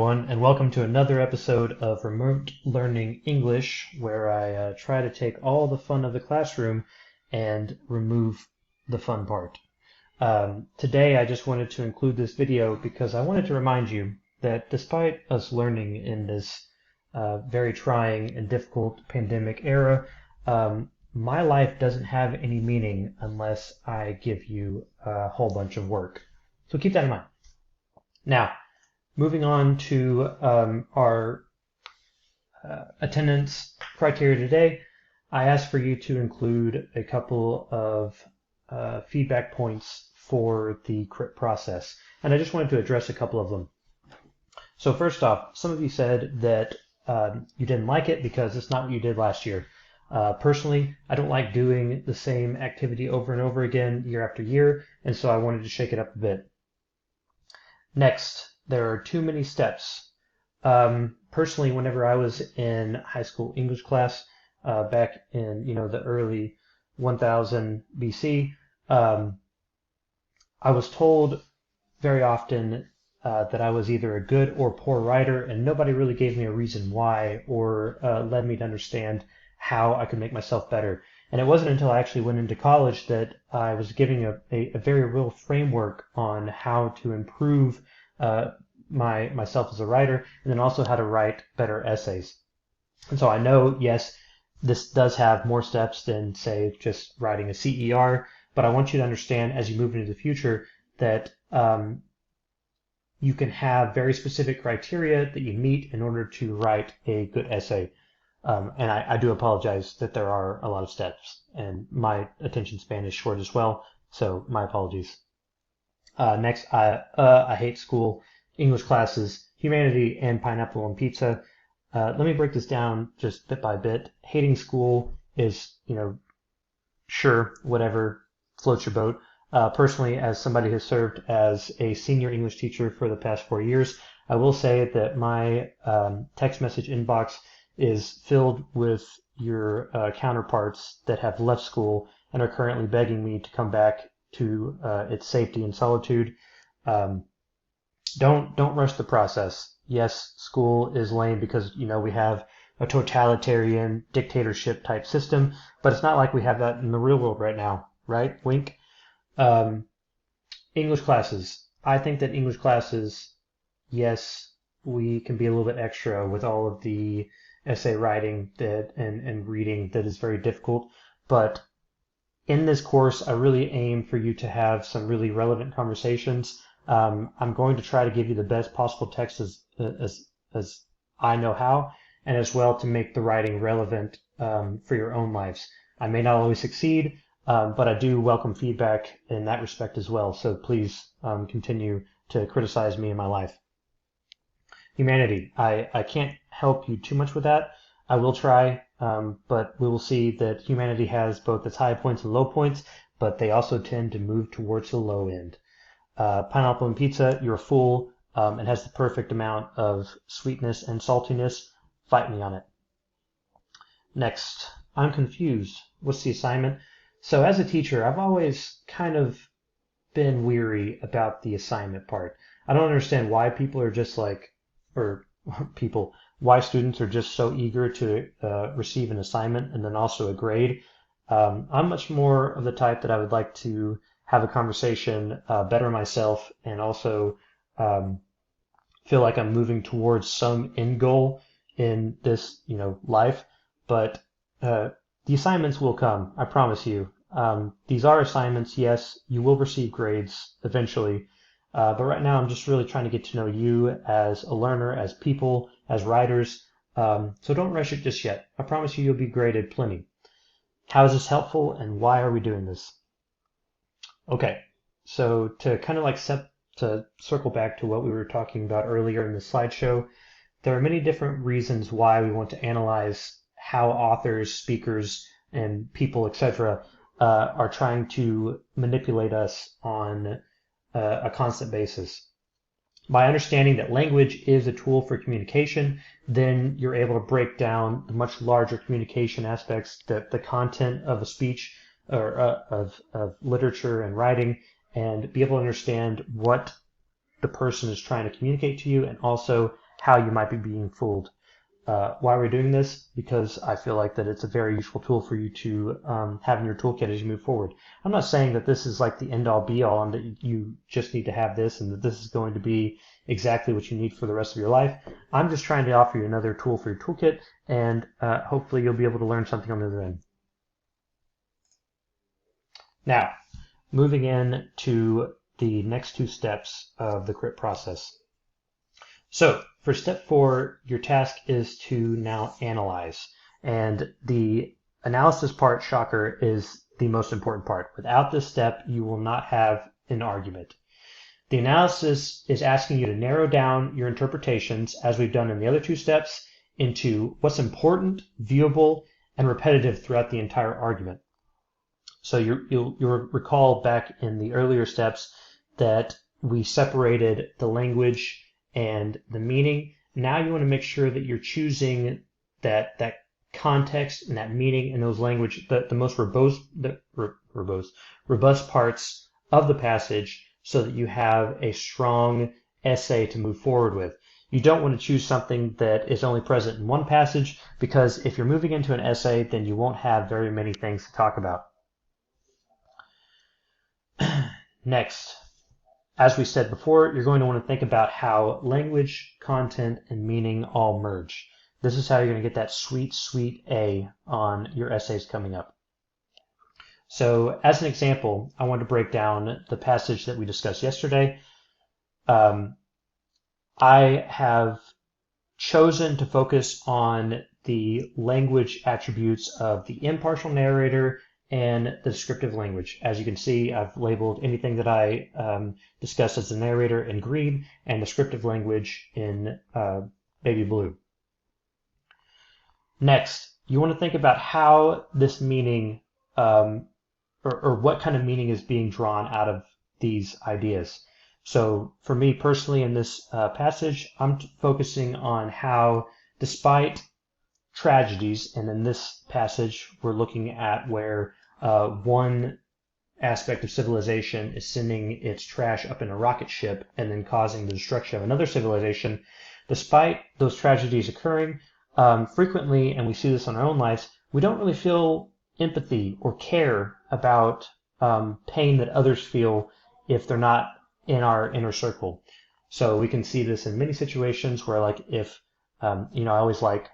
everyone, and welcome to another episode of Remote Learning English, where I try to take all the fun of the classroom and remove the fun part. Today, I just wanted to include this video because I wanted to remind you that despite us learning in this very trying and difficult pandemic era, my life doesn't have any meaning unless I give you a whole bunch of work. So keep that in mind. Now, moving on to our attendance criteria today, I asked for you to include a couple of feedback points for the CRIP process, and I just wanted to address a couple of them. So first off, some of you said that you didn't like it because it's not what you did last year. Personally, I don't like doing the same activity over and over again year after year, and so I wanted to shake it up a bit. Next, there are too many steps. Personally, whenever I was in high school English class back in the early 1000 BC, I was told very often that I was either a good or poor writer, and nobody really gave me a reason why or led me to understand how I could make myself better. And it wasn't until I actually went into college that I was giving a very real framework on how to improve myself as a writer, and then also how to write better essays. And so I know, yes, this does have more steps than, say, just writing a CER, but I want you to understand as you move into the future that you can have very specific criteria that you meet in order to write a good essay. And I do apologize that there are a lot of steps, and my attention span is short as well, so my apologies. Next, I hate school, English classes, humanity, and pineapple on pizza. Let me break this down just bit by bit. Hating school is, sure, whatever, floats your boat. Personally, as somebody who served as a senior English teacher for the past 4 years, I will say that my text message inbox is filled with your counterparts that have left school and are currently begging me to come back to its safety and solitude. Don't rush the process. Yes, school is lame because we have a totalitarian dictatorship type system, but it's not like we have that in the real world right now, right? Wink. English classes. I think that English classes, yes, we can be a little bit extra with all of the essay writing and reading that is very difficult, but in this course, I really aim for you to have some really relevant conversations. I'm going to try to give you the best possible text as I know how, and as well to make the writing relevant for your own lives. I may not always succeed, but I do welcome feedback in that respect as well, so please continue to criticize me in my life. Humanity. I can't help you too much with that. I will try, but we will see that humanity has both its high points and low points, but they also tend to move towards the low end. Pineapple and pizza, you're a fool. It has the perfect amount of sweetness and saltiness. Fight me on it. Next, I'm confused. What's the assignment? So as a teacher, I've always kind of been weary about the assignment part. I don't understand why people are just like, why students are just so eager to receive an assignment and then also a grade. I'm much more of the type that I would like to have a conversation, better myself, and also feel like I'm moving towards some end goal in this, life. But the assignments will come, I promise you. These are assignments, yes, you will receive grades eventually. But right now, I'm just really trying to get to know you as a learner, as people, as writers. So don't rush it just yet. I promise you'll be graded plenty. How is this helpful, and why are we doing this? Okay, so to kind of to circle back to what we were talking about earlier in the slideshow, there are many different reasons why we want to analyze how authors, speakers, and people, etc., are trying to manipulate us on a constant basis. By understanding that language is a tool for communication, then you're able to break down the much larger communication aspects, the content of a speech or of literature and writing, and be able to understand what the person is trying to communicate to you, and also how you might be being fooled. Why we're doing this? Because I feel like that it's a very useful tool for you to have in your toolkit as you move forward. I'm not saying that this is like the end-all be-all and that you just need to have this and that this is going to be exactly what you need for the rest of your life. I'm just trying to offer you another tool for your toolkit, and hopefully you'll be able to learn something on the other end. Now, moving in to the next two steps of the crit process. So for step 4, your task is to now analyze. And the analysis part, shocker, is the most important part. Without this step, you will not have an argument. The analysis is asking you to narrow down your interpretations, as we've done in the other two steps, into what's important, viewable, and repetitive throughout the entire argument. So you'll recall back in the earlier steps that we separated the language and the meaning. Now you want to make sure that you're choosing that context and that meaning in those language, the most robust parts of the passage, so that you have a strong essay to move forward with. You don't want to choose something that is only present in one passage, because if you're moving into an essay, then you won't have very many things to talk about. Next, as we said before, you're going to want to think about how language, content, and meaning all merge. This is how you're going to get that sweet, sweet A on your essays coming up. So as an example, I want to break down the passage that we discussed yesterday. I have chosen to focus on the language attributes of the impartial narrator and the descriptive language. As you can see, I've labeled anything that I discussed as the narrator in green and descriptive language in baby blue. Next, you want to think about how this meaning or what kind of meaning is being drawn out of these ideas. So for me personally in this passage, I'm focusing on how, despite tragedies, and in this passage we're looking at where one aspect of civilization is sending its trash up in a rocket ship and then causing the destruction of another civilization. Despite those tragedies occurring, frequently, and we see this in our own lives, we don't really feel empathy or care about pain that others feel if they're not in our inner circle. So we can see this in many situations where, like, if I always like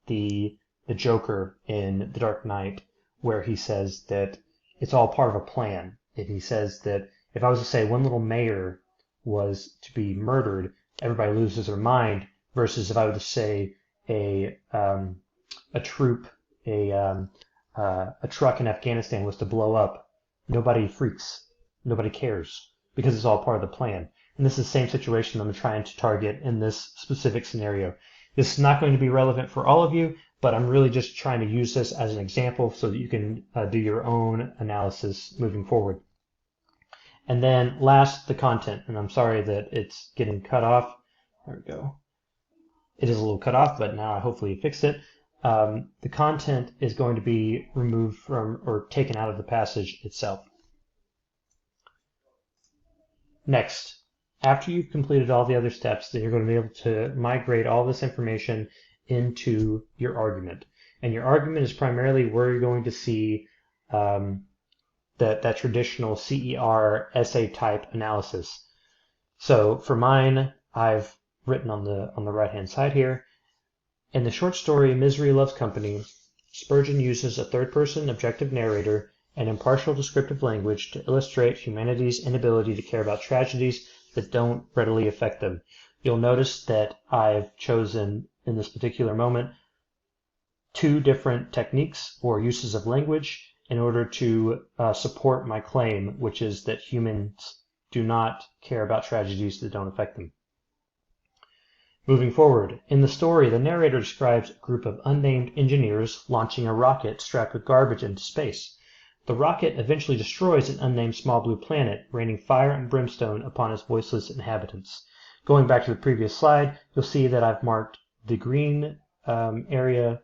the Joker in The Dark Knight, where he says that it's all part of a plan. And he says that if I was to say one little mayor was to be murdered, everybody loses their mind, versus if I were to say a troop, a truck in Afghanistan was to blow up, nobody freaks, nobody cares, because it's all part of the plan. And this is the same situation I'm trying to target in this specific scenario. This is not going to be relevant for all of you, but I'm really just trying to use this as an example so that you can do your own analysis moving forward. And then last, the content. And I'm sorry that it's getting cut off. There we go. It is a little cut off, but now I hopefully fixed it. The content is going to be removed from or taken out of the passage itself. Next, after you've completed all the other steps, then you're going to be able to migrate all this information into your argument. And your argument is primarily where you're going to see that traditional CER essay type analysis. So for mine, I've written on the right hand side here, in the short story Misery Loves Company, Spurgeon uses a third-person objective narrator and impartial descriptive language to illustrate humanity's inability to care about tragedies that don't readily affect them. You'll notice that I've chosen, in this particular moment, 2 different techniques or uses of language in order to support my claim, which is that humans do not care about tragedies that don't affect them. Moving forward, in the story, the narrator describes a group of unnamed engineers launching a rocket strapped with garbage into space. The rocket eventually destroys an unnamed small blue planet, raining fire and brimstone upon its voiceless inhabitants. Going back to the previous slide, you'll see that I've marked the green area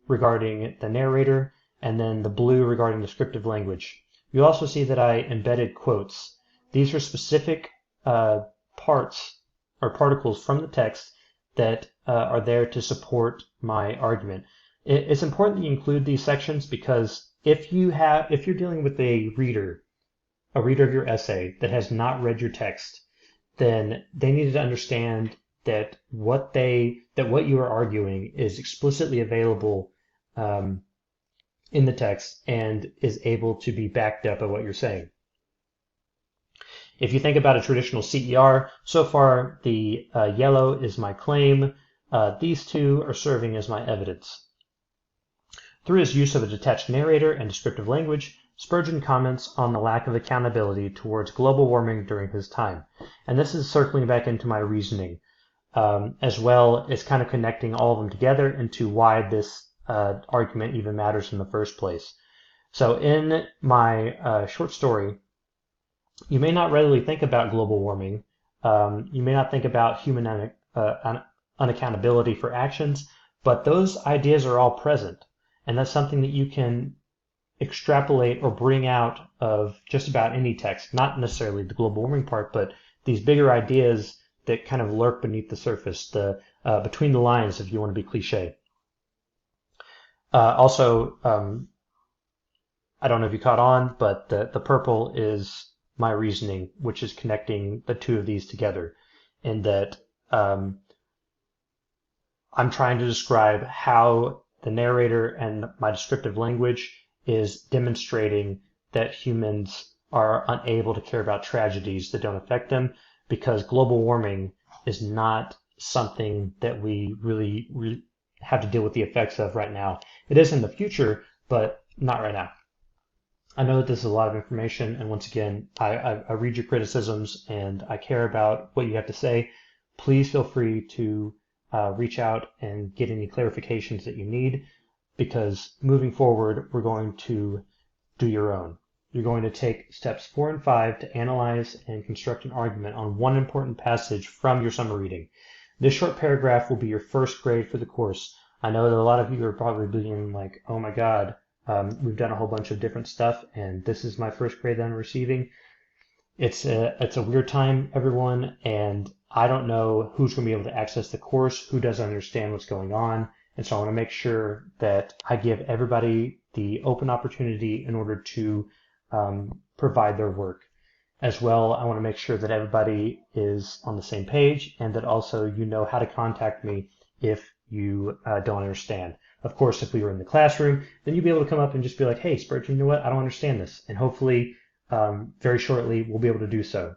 regarding the narrator, and then the blue regarding descriptive language. You'll also see that I embedded quotes. These are specific parts or particles from the text that are there to support my argument. It's important that you include these sections because if you're dealing with a reader of your essay that has not read your text, then they need to understand that what you are arguing is explicitly available in the text and is able to be backed up by what you're saying. If you think about a traditional CER, so far the yellow is my claim. These two are serving as my evidence. Through his use of a detached narrator and descriptive language, Spurgeon comments on the lack of accountability towards global warming during his time. And this is circling back into my reasoning, as well as kind of connecting all of them together into why this argument even matters in the first place. So in my short story, you may not readily think about global warming. You may not think about human unaccountability for actions, but those ideas are all present. And that's something that you can extrapolate or bring out of just about any text, not necessarily the global warming part, but these bigger ideas that kind of lurk beneath the surface, the between the lines, if you want to be cliche. Also, I don't know if you caught on, but the purple is my reasoning, which is connecting the two of these together, in that I'm trying to describe how the narrator and my descriptive language is demonstrating that humans are unable to care about tragedies that don't affect them, because global warming is not something that we really have to deal with the effects of right now. It is in the future, but not right now. I know that this is a lot of information, and once again, I read your criticisms and I care about what you have to say. Please feel free to reach out and get any clarifications that you need, because moving forward, we're going to do your own. You're going to take steps 4 and 5 to analyze and construct an argument on one important passage from your summer reading. This short paragraph will be your first grade for the course. I know that a lot of you are probably being like, oh my God, we've done a whole bunch of different stuff, and this is my first grade that I'm receiving. It's a weird time, everyone, and I don't know who's going to be able to access the course, who doesn't understand what's going on, and so I want to make sure that I give everybody the open opportunity in order to provide their work. As well, I want to make sure that everybody is on the same page, and that also you know how to contact me if you don't understand. Of course, if we were in the classroom, then you'd be able to come up and just be like, hey, Spurgeon, you know what? I don't understand this. And hopefully, very shortly, we'll be able to do so.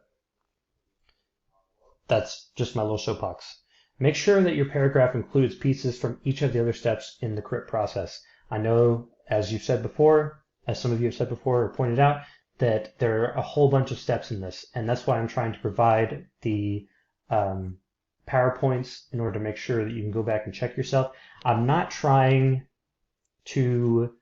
That's just my little soapbox. Make sure that your paragraph includes pieces from each of the other steps in the CRIP process. I know, as you've said before, as some of you have said before or pointed out, that there are a whole bunch of steps in this, and that's why I'm trying to provide the PowerPoints in order to make sure that you can go back and check yourself. I'm not trying to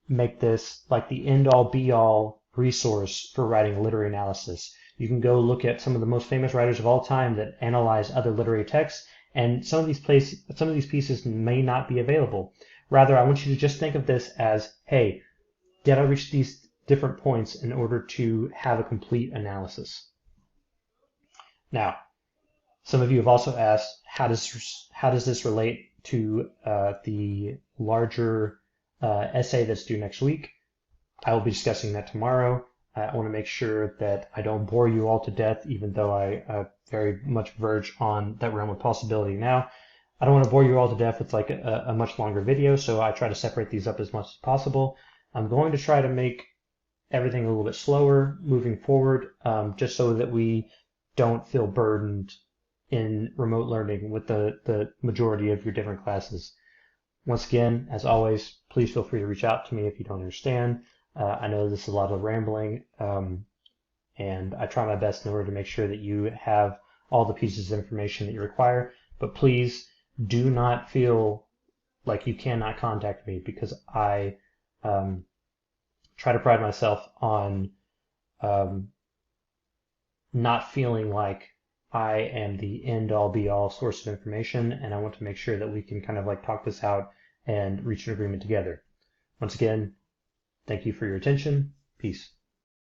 make this like the end-all be-all resource for writing literary analysis. You can go look at some of the most famous writers of all time that analyze other literary texts, and some of these pieces may not be available. Rather, I want you to just think of this as, hey, did I reach these different points in order to have a complete analysis? Now, some of you have also asked, how does this relate to the larger essay that's due next week? I will be discussing that tomorrow. I want to make sure that I don't bore you all to death, even though I very much verge on that realm of possibility now. I don't want to bore you all to death with like a much longer video, so I try to separate these up as much as possible. I'm going to try to make everything a little bit slower moving forward, just so that we don't feel burdened in remote learning with the majority of your different classes. Once again, as always, please feel free to reach out to me if you don't understand. I know this is a lot of rambling, and I try my best in order to make sure that you have all the pieces of information that you require, but please do not feel like you cannot contact me, because I try to pride myself on not feeling like I am the end-all be-all source of information, and I want to make sure that we can kind of like talk this out and reach an agreement together. Once again, thank you for your attention. Peace.